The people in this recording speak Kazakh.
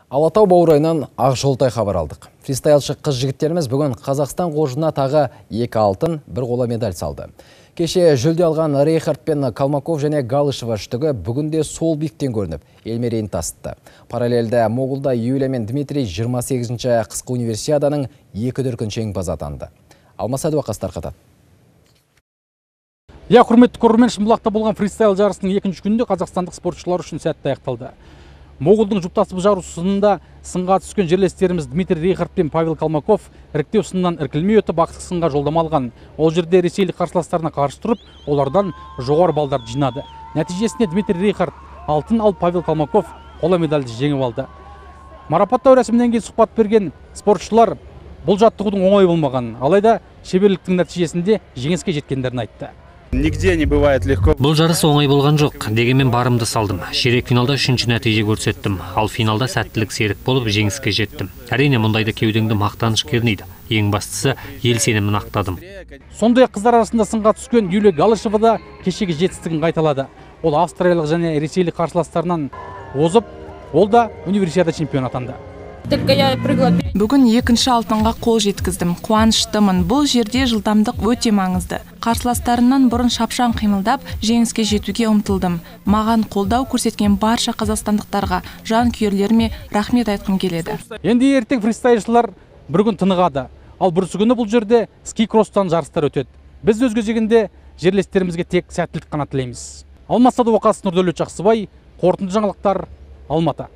Алатау баурайынан Ақжолтай хабар алдық. Фристайлшы қыз-жігіттеріміз бүгін Қазақстан қоржынына тағы 2 алтын, 1 қола медаль салды. Кеше жүлде алған Рейхард пен Калмаков және Галышева үштігі бүгінде сол биіктен көрініп, ел мерейін тасытты. Параллельді Моғолда Юлия мен Дмитрий 28-ші қысқы универсиаданың 2 дүркін жеңімпазы атанды. Алмас Әдуақас тарқатады. Құрметті көрермен, Шымбұлақта болған фристайл жарысының 2-ші күнінде қазақстандық спортшылар үшін сәтті аяқталды. Моғолдың жұптасып жарысында сынға түскен жерлестеріміз Дмитрий Рейхард пен Павел Калмаков іріктеу сынынан іркілмей өтіп бақытты сынға жолдама алған. Ол жерде ресейлік қарсыластарына қарсы тұрып, олардан жоғары балдарды жинады. Нәтижесінде Дмитрий Рейхард алтын, ал Павел Калмаков қола медальді жеңіп алды. Марапаттау рәсімінен кейін сұхбат берген спортшылар бұл жаттығудың оңай болмаған, алайда шеберліктің нәтижесінде жеңіске жеткендерін айтты. Нигде не бывает легко. Бұл жарыс оңай болған жоқ, дегенмен барымды салдым. Ширек финалда 3-ші нәтиже көрсеттім, ал финалда сәттілік серік болып жеңіске жеттім. Әрине мұндайда кеудеңді мақтаныш кернейді. Ең бастысы ел сенімін ақтадым. Сондай қыздар арасында сынға түскен Юлия Галышева да кешегі жетістігін қайталады. Ол австриялық және ресейлік қарсыластарынан озып, ол да универсиада чемпионы атанды. Бүгін 2-ші алтынға қол жеткіздім. Қуаныштымын. Бұл жерде жылдамдық өте маңызды. Қарсыластарымнан бұрын шапшаң қимылдап, жеңіске жетуге ұмтылдым. Маған қолдау көрсеткен барша қазақстандықтарға, жанкүйерлеріме рахмет айтқым келеді. Енді ертең фристайлшылар бір күн тынығады. Ал бүрсі күні бұл жерде ски-кросстан жарыстар өтеді. Біз өз кезегінде жерлестерімізге тек сәттілік қана тілейміз. Алмас Әдуақас, Нұрдәулет Жақсыбай, қорытынды жаңалықтар, Алматы.